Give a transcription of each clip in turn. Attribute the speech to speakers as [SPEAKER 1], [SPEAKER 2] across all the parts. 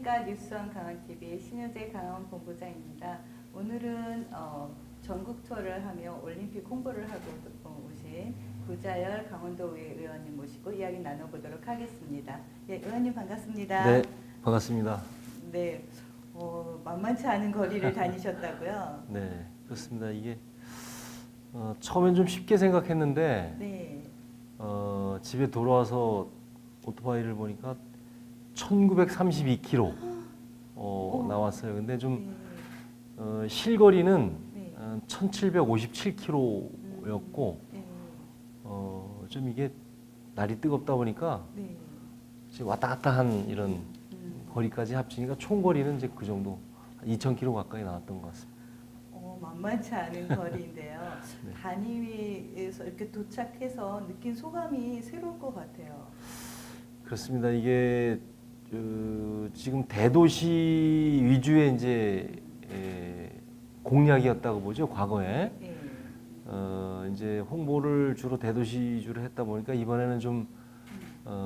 [SPEAKER 1] 안녕하십니까. 뉴스원 강원TV의 신효재 강원본부장입니다. 오늘은 전국 투어를 하며 올림픽 홍보를 하고 오신 구자열 강원도의회 의원님 모시고 이야기 나눠보도록 하겠습니다. 예, 의원님 반갑습니다.
[SPEAKER 2] 네, 반갑습니다.
[SPEAKER 1] 네, 만만치 않은 거리를 다니셨다고요?
[SPEAKER 2] 네, 그렇습니다. 이게 처음엔 좀 쉽게 생각했는데
[SPEAKER 1] 네.
[SPEAKER 2] 집에 돌아와서 오토바이를 보니까 1932km 나왔어요. 근데 좀
[SPEAKER 1] 네.
[SPEAKER 2] 실거리는
[SPEAKER 1] 네.
[SPEAKER 2] 1757km였고
[SPEAKER 1] 네.
[SPEAKER 2] 좀 이게 날이 뜨겁다 보니까
[SPEAKER 1] 네.
[SPEAKER 2] 지금 왔다 갔다 한 이런 거리까지 합치니까 총 거리는 이제 그 정도 2,000km 가까이 나왔던 것 같습니다.
[SPEAKER 1] 만만치 않은 거리인데요.
[SPEAKER 2] 네.
[SPEAKER 1] 단위에서 이렇게 도착해서 느낀 소감이 새로울 것 같아요.
[SPEAKER 2] 그렇습니다. 이게 지금 대도시 위주의 이제 공약이었다고 보죠, 과거에.
[SPEAKER 1] 네.
[SPEAKER 2] 이제 홍보를 주로 대도시 위주로 했다 보니까 이번에는 좀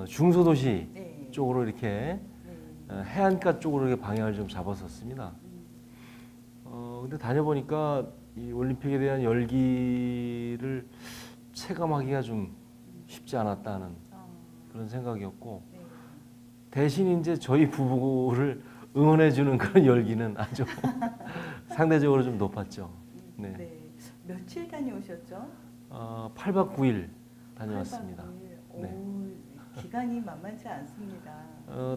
[SPEAKER 2] 중소도시
[SPEAKER 1] 네.
[SPEAKER 2] 쪽으로 이렇게
[SPEAKER 1] 네.
[SPEAKER 2] 해안가 쪽으로 이렇게 방향을 좀 잡았었습니다. 근데 다녀보니까 이 올림픽에 대한 열기를 체감하기가 좀 쉽지 않았다는 그런 생각이었고,
[SPEAKER 1] 네.
[SPEAKER 2] 대신 이제 저희 부부를 응원해주는 그런 열기는 아주 상대적으로 좀 높았죠. 네.
[SPEAKER 1] 네. 며칠 다녀오셨죠?
[SPEAKER 2] 8박 9일 다녀왔습니다.
[SPEAKER 1] 8박 9일.
[SPEAKER 2] 네.
[SPEAKER 1] 기간이 만만치 않습니다.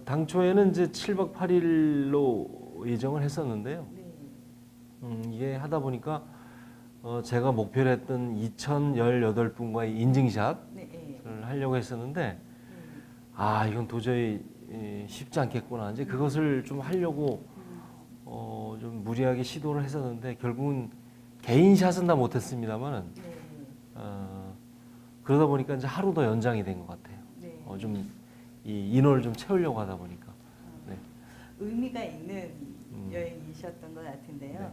[SPEAKER 2] 당초에는 이제 7박 8일로 예정을 했었는데요.
[SPEAKER 1] 네.
[SPEAKER 2] 이게 하다 보니까 제가 목표로 했던 2,018분과의 인증샷을
[SPEAKER 1] 네. 네.
[SPEAKER 2] 하려고 했었는데,
[SPEAKER 1] 네.
[SPEAKER 2] 이건 도저히 쉽지 않겠구나. 이제 그것을 좀 하려고 좀 무리하게 시도를 했었는데 결국은 개인샷은 다 못했습니다만은
[SPEAKER 1] 네.
[SPEAKER 2] 그러다 보니까 이제 하루 더 연장이 된 것 같아요.
[SPEAKER 1] 네.
[SPEAKER 2] 좀 이 인원을 좀 채우려고 하다 보니까. 네.
[SPEAKER 1] 의미가 있는 여행이셨던 것 같은데요.
[SPEAKER 2] 네.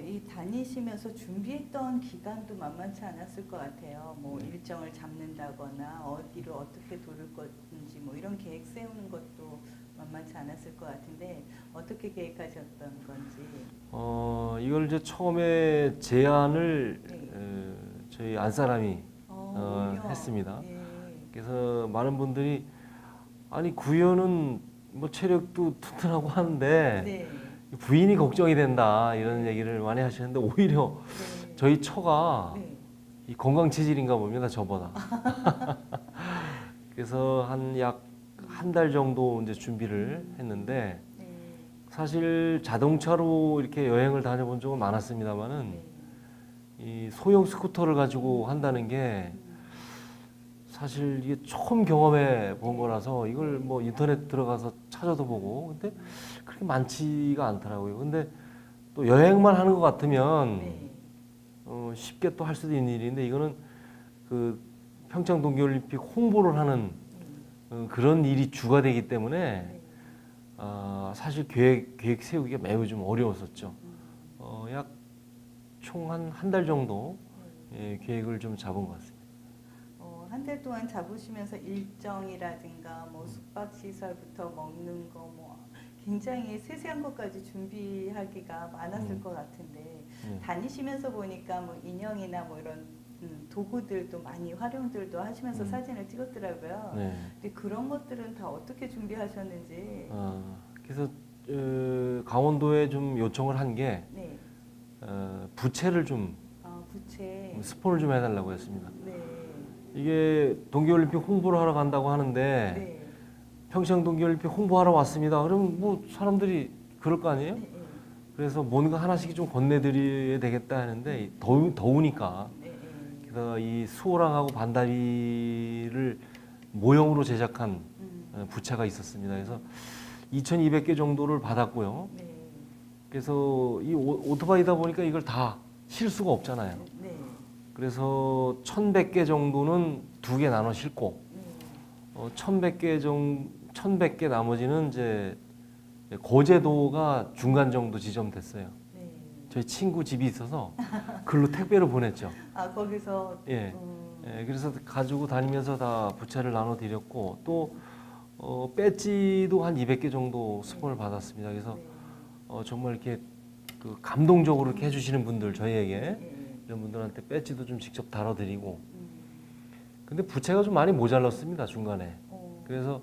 [SPEAKER 1] 이 다니시면서 준비했던 기간도 만만치 않았을 것 같아요. 뭐
[SPEAKER 2] 네.
[SPEAKER 1] 일정을 잡는다거나 어디로 어떻게 돌을 건지 뭐 이런 계획 세우는 것도 만만치 않았을 것 같은데 어떻게 계획하셨던 건지.
[SPEAKER 2] 이걸 이제 처음에 제안을
[SPEAKER 1] 네.
[SPEAKER 2] 저희 안사람이
[SPEAKER 1] 오히려,
[SPEAKER 2] 했습니다.
[SPEAKER 1] 예.
[SPEAKER 2] 그래서 많은 분들이 아니 구현은 뭐 체력도 튼튼하고 하는데
[SPEAKER 1] 네.
[SPEAKER 2] 부인이 걱정이 된다 이런 얘기를 많이 하시는데 오히려
[SPEAKER 1] 네.
[SPEAKER 2] 저희 처가
[SPEAKER 1] 네.
[SPEAKER 2] 이 건강 체질인가 봅니다, 저보다. 그래서 약 한 달 정도 이제 준비를 했는데,
[SPEAKER 1] 네.
[SPEAKER 2] 사실 자동차로 이렇게 여행을 다녀본 적은 많았습니다만은
[SPEAKER 1] 네.
[SPEAKER 2] 이 소형 스쿠터를 가지고 한다는 게 사실 이게 처음 경험해 본 거라서 이걸 뭐 인터넷 들어가서 찾아도 보고 근데 그렇게 많지가 않더라고요. 근데 또 여행만 하는 것 같으면
[SPEAKER 1] 네.
[SPEAKER 2] 쉽게 또 할 수도 있는 일인데 이거는 그 평창 동계올림픽 홍보를 하는 그런 일이 주가 되기 때문에
[SPEAKER 1] 네.
[SPEAKER 2] 사실 계획 세우기가 매우 좀 어려웠었죠. 약 총 한 달 정도 계획을 좀 잡은 것 같습니다.
[SPEAKER 1] 한 달 동안 잡으시면서 일정이라든가 뭐 숙박 시설부터 먹는 거 뭐 굉장히 세세한 것까지 준비하기가 많았을 것 같은데 다니시면서 보니까 뭐 인형이나 뭐 이런 도구들도 많이 활용들도 하시면서 사진을 찍었더라고요.
[SPEAKER 2] 네.
[SPEAKER 1] 근데 그런 것들은 다 어떻게 준비하셨는지.
[SPEAKER 2] 그래서 강원도에 좀 요청을 한 게
[SPEAKER 1] 네.
[SPEAKER 2] 부채를 좀
[SPEAKER 1] 부채.
[SPEAKER 2] 스폰을 좀 해달라고 했습니다.
[SPEAKER 1] 네.
[SPEAKER 2] 이게 동계올림픽 홍보를 하러 간다고 하는데
[SPEAKER 1] 네.
[SPEAKER 2] 평창 동계올림픽 홍보하러 왔습니다. 그럼 뭐 사람들이 그럴 거 아니에요?
[SPEAKER 1] 네.
[SPEAKER 2] 그래서 뭔가 하나씩 좀 건네드려야 되겠다 하는데 더우니까
[SPEAKER 1] 네.
[SPEAKER 2] 그래서 이 수호랑하고 반다리를 모형으로 제작한 부채가 있었습니다. 그래서 2,200개 정도를 받았고요.
[SPEAKER 1] 네.
[SPEAKER 2] 그래서 이 오토바이다 보니까 이걸 다 실 수가 없잖아요.
[SPEAKER 1] 네.
[SPEAKER 2] 그래서 1,100개 정도는 2개 나눠 싣고 1,100개 나머지는 이제 거제도가 중간 정도 지점됐어요.
[SPEAKER 1] 네.
[SPEAKER 2] 저희 친구 집이 있어서 글로 택배로 보냈죠.
[SPEAKER 1] 거기서.
[SPEAKER 2] 예. 그래서 가지고 다니면서 다 부채를 나눠 드렸고 또 배지도 한 200개 정도 스폰을 받았습니다. 그래서
[SPEAKER 1] 네.
[SPEAKER 2] 정말 이렇게 그 감동적으로 이렇게 해주시는 분들 저희에게
[SPEAKER 1] 네.
[SPEAKER 2] 이런 분들한테 배지도 좀 직접 달아드리고.
[SPEAKER 1] 음.
[SPEAKER 2] 근데 부채가 좀 많이 모자랐습니다 중간에. 그래서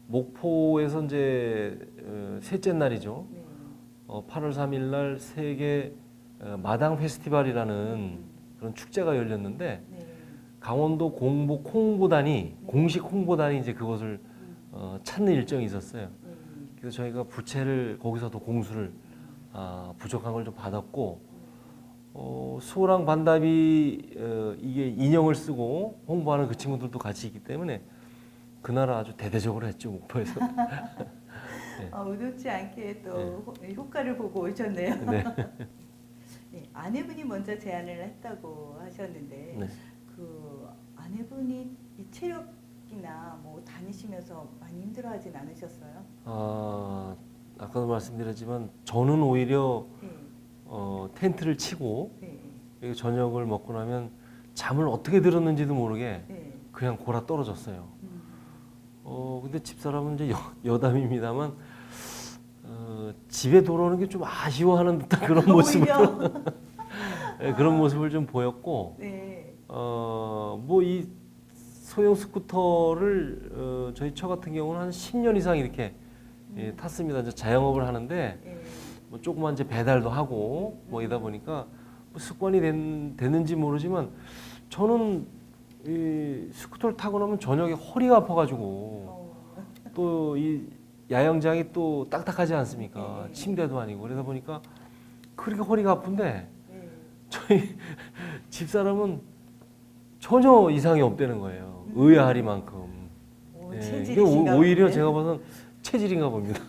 [SPEAKER 2] 목포에서 이제 셋째 날이죠.
[SPEAKER 1] 네.
[SPEAKER 2] 8월 3일 날 세계 마당 페스티벌이라는 그런 축제가 열렸는데
[SPEAKER 1] 네.
[SPEAKER 2] 강원도 공복 홍보단이 공식 홍보단이 이제 그것을 찾는 일정이 있었어요.
[SPEAKER 1] 네.
[SPEAKER 2] 그래서 저희가 부채를 거기서도 공수를 부족한 걸 좀 받았고 수호랑 반답이 이게 인형을 쓰고 홍보하는 그 친구들도 같이 있기 때문에 그날 아주 대대적으로 했죠 목포에서.
[SPEAKER 1] 의도치 않게 또 효과를 보고 오셨네요.
[SPEAKER 2] 네.
[SPEAKER 1] 네, 아내분이 먼저 제안을 했다고 하셨는데
[SPEAKER 2] 네.
[SPEAKER 1] 그 아내분이 이 체력이나 뭐 다니시면서 많이 힘들어하진 않으셨어요?
[SPEAKER 2] 아까도 말씀드렸지만 저는 오히려
[SPEAKER 1] 네,
[SPEAKER 2] 텐트를 치고
[SPEAKER 1] 네,
[SPEAKER 2] 여기 저녁을 먹고 나면 잠을 어떻게 들었는지도 모르게
[SPEAKER 1] 네.
[SPEAKER 2] 그냥 골아 떨어졌어요.
[SPEAKER 1] 음,
[SPEAKER 2] 근데 집사람은 이제 여담입니다만 집에 돌아오는 게 좀 아쉬워하는 듯한 그런 모습을
[SPEAKER 1] 오히려
[SPEAKER 2] 네, 그런 모습을 좀 보였고
[SPEAKER 1] 네,
[SPEAKER 2] 뭐 이 소형 스쿠터를 저희 처 같은 경우는 한 10년 이상 이렇게 탔습니다. 이제 자영업을 하는데
[SPEAKER 1] 네,
[SPEAKER 2] 뭐 조그만 이제 배달도 하고 뭐 이다 보니까 뭐 습관이 됐는지 모르지만 저는 이 스쿠터를 타고 나면 저녁에 허리가 아파가지고 또 이 야영장이 또 딱딱하지 않습니까?
[SPEAKER 1] 네.
[SPEAKER 2] 침대도 아니고 그러다 보니까 그렇게 허리가 아픈데
[SPEAKER 1] 네.
[SPEAKER 2] 저희 집사람은 전혀 이상이 없다는 거예요. 의아하리만큼.
[SPEAKER 1] 오,
[SPEAKER 2] 예, 이게
[SPEAKER 1] 체질이신가
[SPEAKER 2] 오히려
[SPEAKER 1] 보네.
[SPEAKER 2] 제가 봐선 체질인가 봅니다.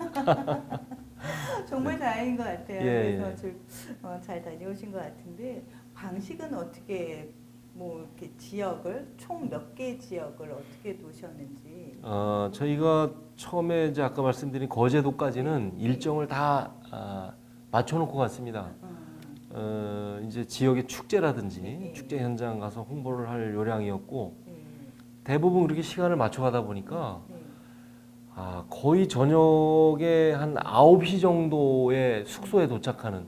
[SPEAKER 1] 정말 다행인 것 같아요.
[SPEAKER 2] 예,
[SPEAKER 1] 그래서 잘 다녀오신 것 같은데 방식은 어떻게 뭐 이렇게 지역을 총 몇 개 지역을 어떻게 놓으셨는지.
[SPEAKER 2] 저희가 처음에 이제 아까 말씀드린 거제도까지는 일정을 다 맞춰놓고 갔습니다. 이제 지역의 축제라든지
[SPEAKER 1] 네.
[SPEAKER 2] 축제 현장 가서 홍보를 할 요량이었고
[SPEAKER 1] 네.
[SPEAKER 2] 대부분 그렇게 시간을 맞춰가다 보니까
[SPEAKER 1] 네.
[SPEAKER 2] 거의 저녁에 한 9시 정도에 숙소에 도착하는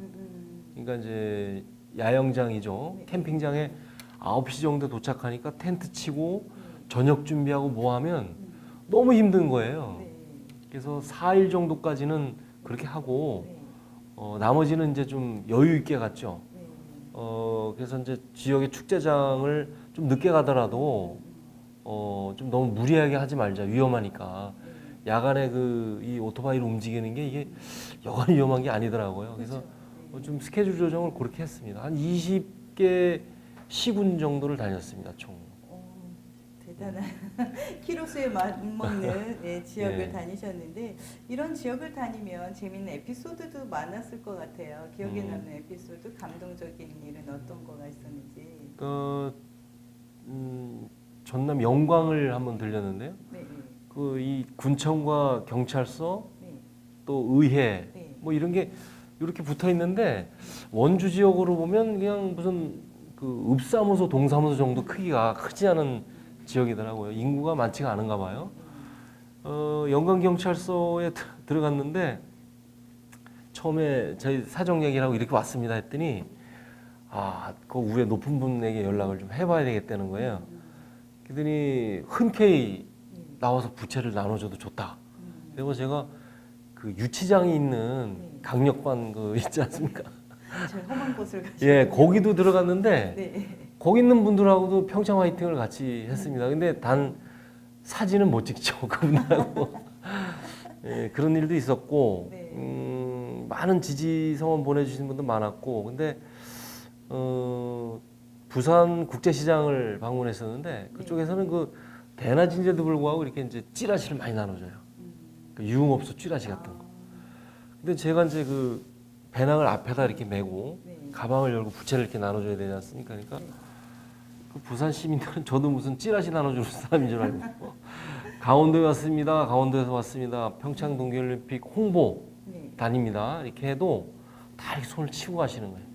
[SPEAKER 2] 그러니까 이제 야영장이죠.
[SPEAKER 1] 네.
[SPEAKER 2] 캠핑장에 9시 정도에 도착하니까 텐트 치고 저녁 준비하고 뭐 하면 너무 힘든 거예요.
[SPEAKER 1] 네.
[SPEAKER 2] 그래서 4일 정도까지는 그렇게 하고
[SPEAKER 1] 네.
[SPEAKER 2] 나머지는 이제 좀 여유 있게 갔죠.
[SPEAKER 1] 네.
[SPEAKER 2] 그래서 이제 지역의 축제장을 좀 늦게 가더라도 좀 너무 무리하게 하지 말자 위험하니까 야간에 이 오토바이를 움직이는 게 이게 여간이 위험한 게 아니더라고요. 그래서 좀 스케줄 조정을 그렇게 했습니다. 한 20개 시군 정도를 다녔습니다, 총.
[SPEAKER 1] 대단한 키로수에 맞먹는 지역을
[SPEAKER 2] 예.
[SPEAKER 1] 다니셨는데 이런 지역을 다니면 재밌는 에피소드도 많았을 것 같아요. 기억에 남는 에피소드, 감동적인 일은 어떤 거가 있었는지.
[SPEAKER 2] 전남 영광을 한번 들렸는데요.
[SPEAKER 1] 네,
[SPEAKER 2] 이 군청과 경찰서
[SPEAKER 1] 네,
[SPEAKER 2] 또 의회
[SPEAKER 1] 네.
[SPEAKER 2] 뭐 이런 게 이렇게 붙어 있는데 원주 지역으로 보면 그냥 무슨 그 읍사무소, 동사무소 정도 크기가 크지 않은 지역이더라고요. 인구가 많지가 않은가 봐요. 영광 경찰서에 들어갔는데 처음에 저희 사정 얘기를 하고 이렇게 왔습니다 했더니 그 위에 높은 분에게 연락을 좀 해봐야 되겠다는 거예요. 그랬더니 흔쾌히 나와서 부채를 나눠줘도 좋다. 그리고 제가 그 유치장이 있는 강력반 있지 않습니까?
[SPEAKER 1] 저 험한 곳을 가시고.
[SPEAKER 2] 예, 거기도 들어갔는데
[SPEAKER 1] 네.
[SPEAKER 2] 거기 있는 분들하고도 평창 화이팅을 같이 했습니다. 근데 단 사진은 못 찍죠 그분하고. 예, 그런 일도 있었고
[SPEAKER 1] 네.
[SPEAKER 2] 많은 지지 성원 보내주신 분도 많았고 근데 부산 국제시장을 방문했었는데 그쪽에서는 그 대낮인데도 불구하고 이렇게 이제 찌라시를 많이 나눠줘요. 그 유흥업소 찌라시 같은 거. 근데 제가 이제 그 배낭을 앞에다 이렇게 메고
[SPEAKER 1] 네.
[SPEAKER 2] 가방을 열고 부채를 이렇게 나눠줘야 되지 않습니까? 그러니까 그 부산 시민들은 저도 무슨 찌라시 나눠주는 사람인 줄 알고 강원도에 왔습니다. 강원도에서 왔습니다. 평창 동계올림픽 홍보
[SPEAKER 1] 네.
[SPEAKER 2] 다닙니다. 이렇게 해도 다 이렇게 손을 치고 가시는 거예요.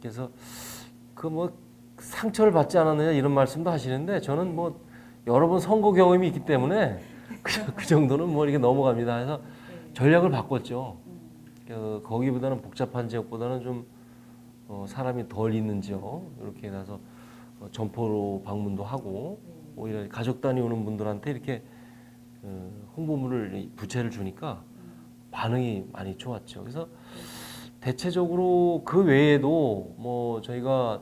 [SPEAKER 2] 그래서 그 상처를 받지 않았느냐 이런 말씀도 하시는데 저는 뭐 여러 번 선거 경험이 있기 때문에 그 정도는 뭐 이렇게 넘어갑니다. 해서
[SPEAKER 1] 네.
[SPEAKER 2] 전략을 바꿨죠.
[SPEAKER 1] 음.
[SPEAKER 2] 거기보다는 복잡한 지역보다는 좀 사람이 덜 있는 지역 이렇게 해서 점포로 방문도 하고
[SPEAKER 1] 네.
[SPEAKER 2] 오히려 가족 단위 오는 분들한테 이렇게 홍보물을 부채를 주니까 반응이 많이 좋았죠. 그래서 대체적으로 그 외에도 뭐 저희가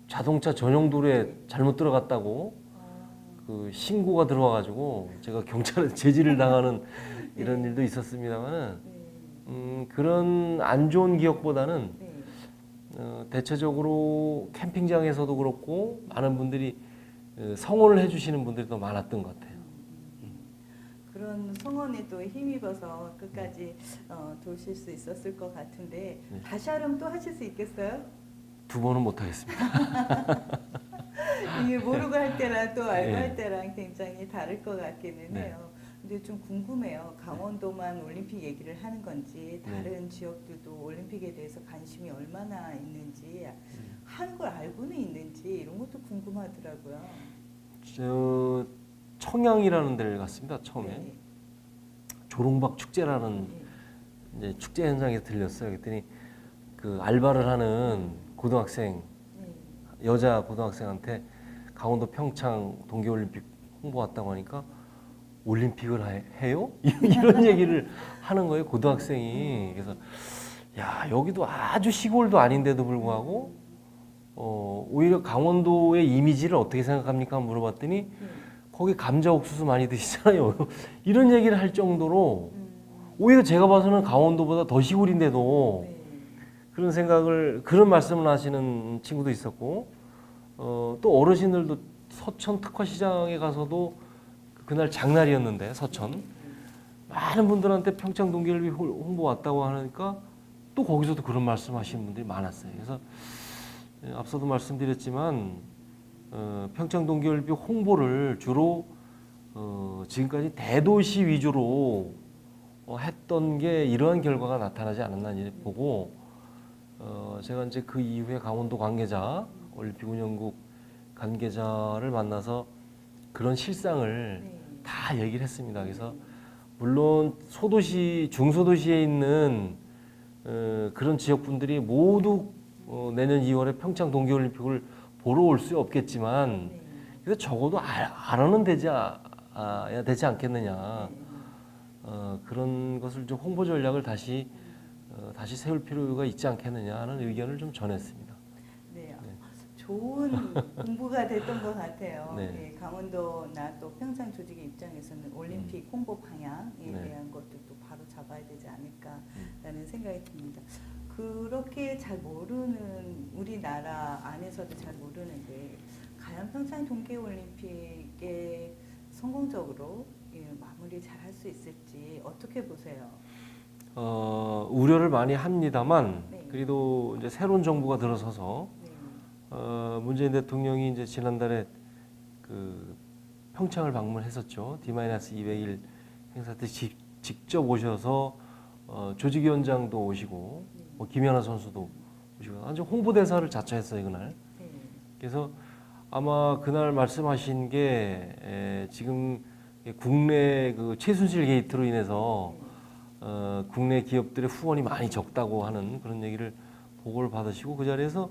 [SPEAKER 2] 자동차 전용 도로에 잘못 들어갔다고
[SPEAKER 1] 어.
[SPEAKER 2] 그 신고가 들어와가지고 제가 경찰에 제지를 당하는 이런
[SPEAKER 1] 네.
[SPEAKER 2] 일도 있었습니다만은
[SPEAKER 1] 네.
[SPEAKER 2] 그런 안 좋은 기억보다는
[SPEAKER 1] 네.
[SPEAKER 2] 대체적으로 캠핑장에서도 그렇고 많은 분들이 성원을 해주시는 분들이 더 많았던 것 같아요.
[SPEAKER 1] 그런 성원에 또 힘입어서 끝까지 도우실 수 있었을 것 같은데
[SPEAKER 2] 네.
[SPEAKER 1] 다시 하려면 또 하실 수 있겠어요?
[SPEAKER 2] 두 번은 못 하겠습니다.
[SPEAKER 1] 이게 모르고 할 때랑 또 알고
[SPEAKER 2] 네.
[SPEAKER 1] 할 때랑 굉장히 다를 것 같기는
[SPEAKER 2] 네.
[SPEAKER 1] 해요. 근데 좀 궁금해요. 강원도만 올림픽 얘기를 하는 건지
[SPEAKER 2] 네.
[SPEAKER 1] 다른 지역들도 올림픽에 대해서 관심이 얼마나 있는지
[SPEAKER 2] 음.
[SPEAKER 1] 하는 걸 알고는 있는지 이런 것도 궁금하더라고요.
[SPEAKER 2] 저 청양이라는 데를 갔습니다. 처음에
[SPEAKER 1] 네.
[SPEAKER 2] 조롱박 축제라는
[SPEAKER 1] 네.
[SPEAKER 2] 이제 축제 현장에 들렸어요. 그랬더니 그 알바를 하는 고등학생
[SPEAKER 1] 네.
[SPEAKER 2] 여자 고등학생한테 강원도 평창 동계올림픽 홍보 왔다고 하니까 올림픽을 해요? 이런 얘기를 하는 거예요. 고등학생이. 그래서 야 여기도 아주 시골도 아닌데도 불구하고 오히려 강원도의 이미지를 어떻게 생각합니까? 물어봤더니
[SPEAKER 1] 네.
[SPEAKER 2] 거기 감자 옥수수 많이 드시잖아요. 이런 얘기를 할 정도로
[SPEAKER 1] 음.
[SPEAKER 2] 오히려 제가 봐서는 강원도보다 더 시골인데도
[SPEAKER 1] 네.
[SPEAKER 2] 그런 말씀을 하시는 친구도 있었고 또 어르신들도 서천 특화시장에 가서도 그날 장날이었는데 서천 많은 분들한테 평창 동계올림픽 홍보 왔다고 하니까 또 거기서도 그런 말씀하시는 분들이 많았어요. 그래서 앞서도 말씀드렸지만 평창 동계올림픽 홍보를 주로 지금까지 대도시 위주로 했던 게 이러한 결과가 나타나지 않았나 이제 보고 제가 이제 그 이후에 강원도 관계자 올림픽 운영국 관계자를 만나서 그런 실상을
[SPEAKER 1] 네.
[SPEAKER 2] 다 얘기를 했습니다. 그래서 물론 소도시 중소도시에 있는 그런 지역 분들이 모두 내년 2월에 평창 동계올림픽을 보러 올 수 없겠지만
[SPEAKER 1] 네.
[SPEAKER 2] 그래서 적어도 알아는 되야 되지 않겠느냐.
[SPEAKER 1] 네.
[SPEAKER 2] 그런 것을 좀 홍보 전략을 다시 세울 필요가 있지 않겠느냐 하는 의견을 좀 전했습니다.
[SPEAKER 1] 네.
[SPEAKER 2] 네.
[SPEAKER 1] 좋은 공부가 됐던 것 같아요.
[SPEAKER 2] 네.
[SPEAKER 1] 예, 강원도나 또 평창 조직의 입장에서는 올림픽 홍보 방향에
[SPEAKER 2] 네.
[SPEAKER 1] 대한 것도 또 바로 잡아야 되지 않을까라는 생각이 듭니다. 그렇게 잘 모르는 우리나라 안에서도 잘 모르는데 과연 평창 동계올림픽에 성공적으로 마무리 잘 할 수 있을지 어떻게 보세요?
[SPEAKER 2] 우려를 많이 합니다만
[SPEAKER 1] 네.
[SPEAKER 2] 그래도 이제 새로운 정부가 들어서서
[SPEAKER 1] 네.
[SPEAKER 2] 문재인 대통령이 이제 지난달에 그 평창을 방문했었죠. D-200일 행사 때 직접 오셔서 조직위원장도 오시고 뭐 김연아 선수도 오시고 아주 홍보대사를 자처했어요 그날.
[SPEAKER 1] 네.
[SPEAKER 2] 그래서 아마 그날 말씀하신 게 지금 국내 그 최순실 게이트로 인해서 국내 기업들의 후원이 많이 적다고 하는 그런 얘기를 보고를 받으시고 그 자리에서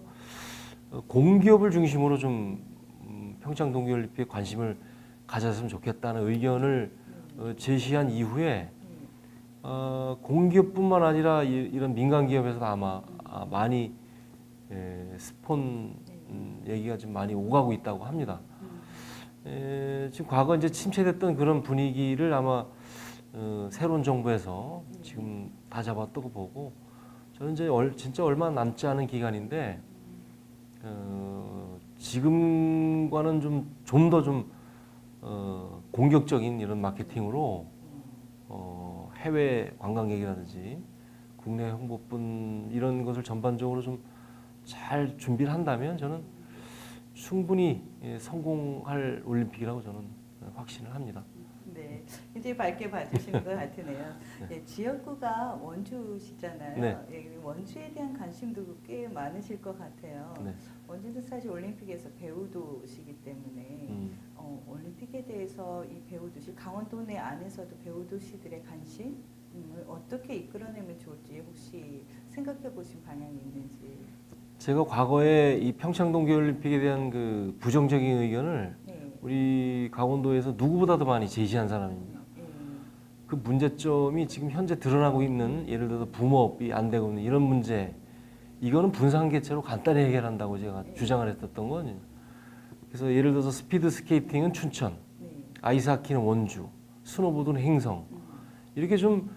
[SPEAKER 2] 공기업을 중심으로 좀 평창 동계올림픽에 관심을 가졌으면 좋겠다는 의견을 제시한 이후에 공기업뿐만 아니라 이런 민간 기업에서도 아마 많이 스폰 얘기가 좀 많이 오가고 있다고 합니다. 지금 과거 이제 침체됐던 그런 분위기를 아마 새로운 정부에서 지금 다 잡았다고 보고 저는 이제 진짜 얼마 남지 않은 기간인데 지금과는 좀 더 공격적인 이런 마케팅으로 해외 관광객이라든지 국내 홍보뿐 이런 것을 전반적으로 좀 잘 준비를 한다면 저는 충분히 성공할 올림픽이라고 저는 확신을 합니다.
[SPEAKER 1] 네, 굉장히 밝게 봐주시는 것 같으네요. 네, 지역구가 원주시잖아요.
[SPEAKER 2] 네.
[SPEAKER 1] 예, 원주에 대한 관심도 꽤 많으실 것 같아요.
[SPEAKER 2] 네.
[SPEAKER 1] 원주는 사실 올림픽에서 배우 도시이기 때문에 올림픽에 대해서 이 배우 도시, 강원도 내 안에서도 배우 도시들의 관심을 어떻게 이끌어내면 좋을지 혹시 생각해 보신 방향이 있는지.
[SPEAKER 2] 제가 과거에 이 평창 동계올림픽에 대한 그 부정적인 의견을
[SPEAKER 1] 네.
[SPEAKER 2] 우리 강원도에서 누구보다도 많이 제시한 사람입니다. 그 문제점이 지금 현재 드러나고 있는 예를 들어서 붐업이 안 되고 있는 이런 문제, 이거는 분산개체로 간단히 해결한다고 제가 주장을 했었던 거거든요. 그래서 예를 들어서 스피드 스케이팅은 춘천,
[SPEAKER 1] 네.
[SPEAKER 2] 아이스하키는 원주, 스노보드는 행성, 이렇게 좀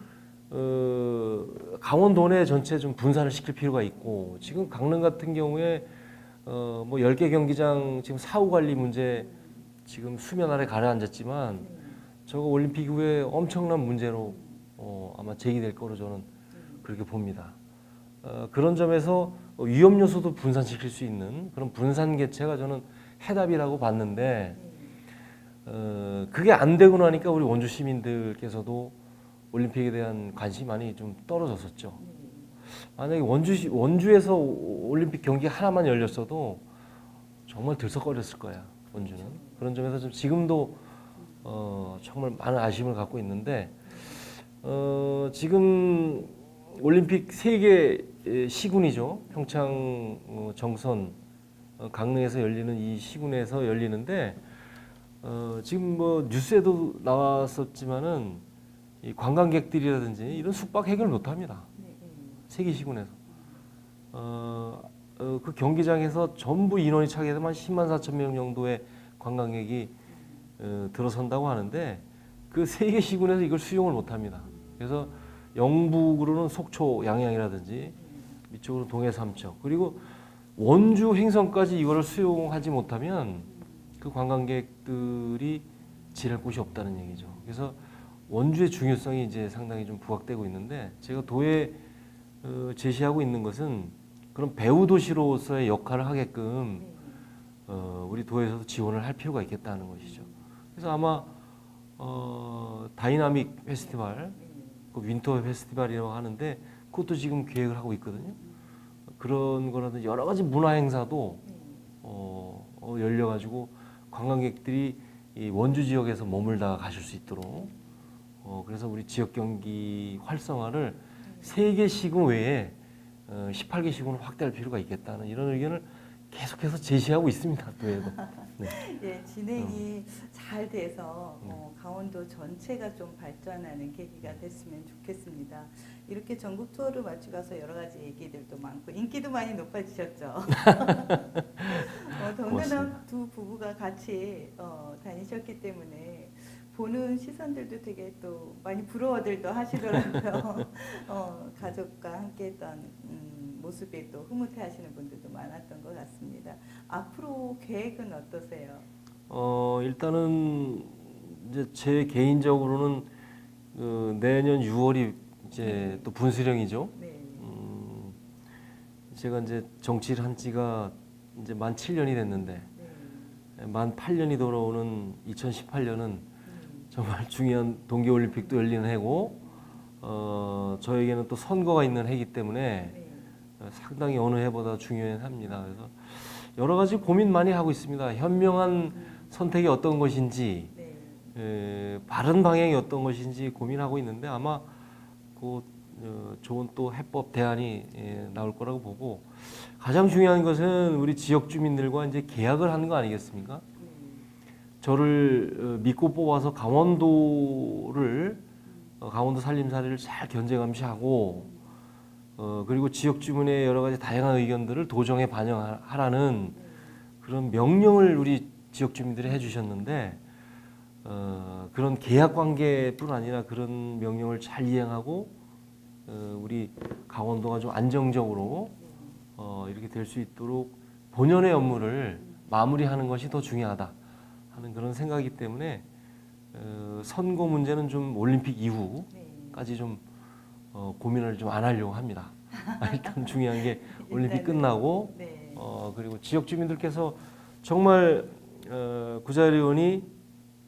[SPEAKER 2] 강원도 내 전체 좀 분산을 시킬 필요가 있고, 지금 강릉 같은 경우에 뭐 10개 경기장 지금 사후 관리 문제 지금 수면 아래 가라앉았지만 저거 올림픽 이후에 엄청난 문제로 아마 제기될 거로 저는 그렇게 봅니다. 그런 점에서 위험 요소도 분산시킬 수 있는 그런 분산 개체가 저는 해답이라고 봤는데, 그게 안 되고 나니까 우리 원주 시민들께서도 올림픽에 대한 관심이 많이 좀 떨어졌었죠. 만약에 원주에서 올림픽 경기 하나만 열렸어도 정말 들썩거렸을 거야, 원주는. 그런 점에서 좀 지금도 정말 많은 아쉬움을 갖고 있는데, 지금 올림픽 3개 시군이죠. 평창, 정선, 강릉에서 열리는 이 시군에서 열리는데, 지금 뭐 뉴스에도 나왔었지만은 이 관광객들이라든지 이런 숙박 해결 못합니다. 3개 시군에서. 그 경기장에서 전부 인원이 차게 되면 한 10만 4천 명 정도의 관광객이 들어선다고 하는데, 그 3개 시군에서 이걸 수용을 못합니다. 그래서 영북으로는 속초, 양양이라든지 이쪽으로 동해 삼척, 그리고 원주 행성까지 이거를 수용하지 못하면 그 관광객들이 지낼 곳이 없다는 얘기죠. 그래서 원주의 중요성이 이제 상당히 좀 부각되고 있는데, 제가 도에 제시하고 있는 것은 그런 배우 도시로서의 역할을 하게끔 우리 도에서도 지원을 할 필요가 있겠다는 것이죠. 그래서 아마 다이나믹 페스티벌, 그 윈터 페스티벌이라고 하는데 그것도 지금 계획을 하고 있거든요. 그런 거라든지 여러 가지 문화 행사도 열려가지고 관광객들이 이 원주 지역에서 머물다가 가실 수 있도록, 그래서 우리 지역 경기 활성화를 3개 시군 외에 18개 시군을 확대할 필요가 있겠다는 이런 의견을 계속해서 제시하고 있습니다. 도에도. 네.
[SPEAKER 1] 예, 진행이 잘 돼서 강원도 전체가 좀 발전하는 계기가 됐으면 좋겠습니다. 이렇게 전국 투어를 마치고 가서 여러 가지 얘기들도 많고 인기도 많이 높아지셨죠. 더군다나 두 부부가 같이 다니셨기 때문에 보는 시선들도 되게 또 많이 부러워들도 하시더라고요. 가족과 함께했던 모습에 또 흐뭇해하시는 분들도 많았던 것 같습니다. 앞으로 계획은 어떠세요?
[SPEAKER 2] 일단은 이제 제 개인적으로는 내년 6월이 이제 또 분수령이죠.
[SPEAKER 1] 네.
[SPEAKER 2] 제가 이제 정치를 한 지가 이제 만 7년이 됐는데, 만 8년이 돌아오는 2018년은 정말 중요한 동계올림픽도 열리는 해고, 저에게는 또 선거가 있는 해이기 때문에 상당히 어느 해보다 중요한 해입니다. 그래서 여러 가지 고민 많이 하고 있습니다. 현명한 선택이 어떤 것인지, 바른 방향이 어떤 것인지 고민하고 있는데, 아마 그 좋은 또 해법 대안이 나올 거라고 보고, 가장 중요한 것은 우리 지역 주민들과 이제 계약을 하는 거 아니겠습니까? 저를 믿고 뽑아서 강원도 살림살이를 잘 견제감시하고, 그리고 지역 주민의 여러 가지 다양한 의견들을 도정에 반영하라는 그런 명령을 우리 지역 주민들이 해주셨는데, 그런 계약 관계뿐 아니라 그런 명령을 잘 이행하고 우리 강원도가 좀 안정적으로 이렇게 될 수 있도록 본연의 업무를 마무리하는 것이 더 중요하다 하는 그런 생각이기 때문에, 선거 문제는 좀 올림픽 이후까지 좀 고민을 좀 안 하려고 합니다. 일단 중요한 게 올림픽 끝나고, 그리고 지역 주민들께서 정말 구자일 의원이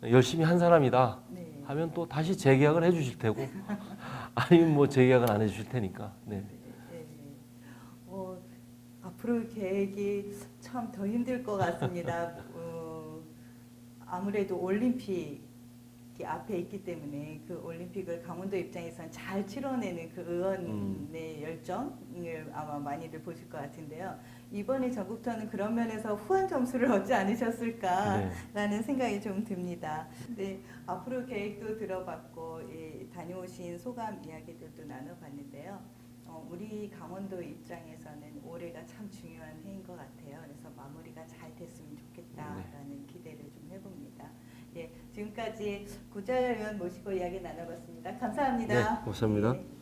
[SPEAKER 2] 열심히 한 사람이다 하면 또 다시 재계약을 해주실 테고 아니면 뭐 재계약은 안 해주실 테니까. 네.
[SPEAKER 1] 네. 앞으로 계획이 참 더 힘들 것 같습니다. 아무래도 올림픽이 앞에 있기 때문에 그 올림픽을 강원도 입장에서는 잘 치러내는 그 의원의 열정을 아마 많이들 보실 것 같은데요. 이번에 전국 투어는 그런 면에서 후한 점수를 얻지 않으셨을까라는 생각이 좀 듭니다. 네, 앞으로 계획도 들어봤고 다녀오신 소감 이야기들도 나눠봤는데요. 우리 강원도 입장에서는 올해가 참 중요한 해인 것 같아요. 그래서 마무리가 잘 됐으면 좋겠다라는 기대를 좀 해봅니다. 예, 지금까지 구자열 의원 모시고 이야기 나눠봤습니다. 감사합니다.
[SPEAKER 2] 네, 감사합니다.
[SPEAKER 1] 예.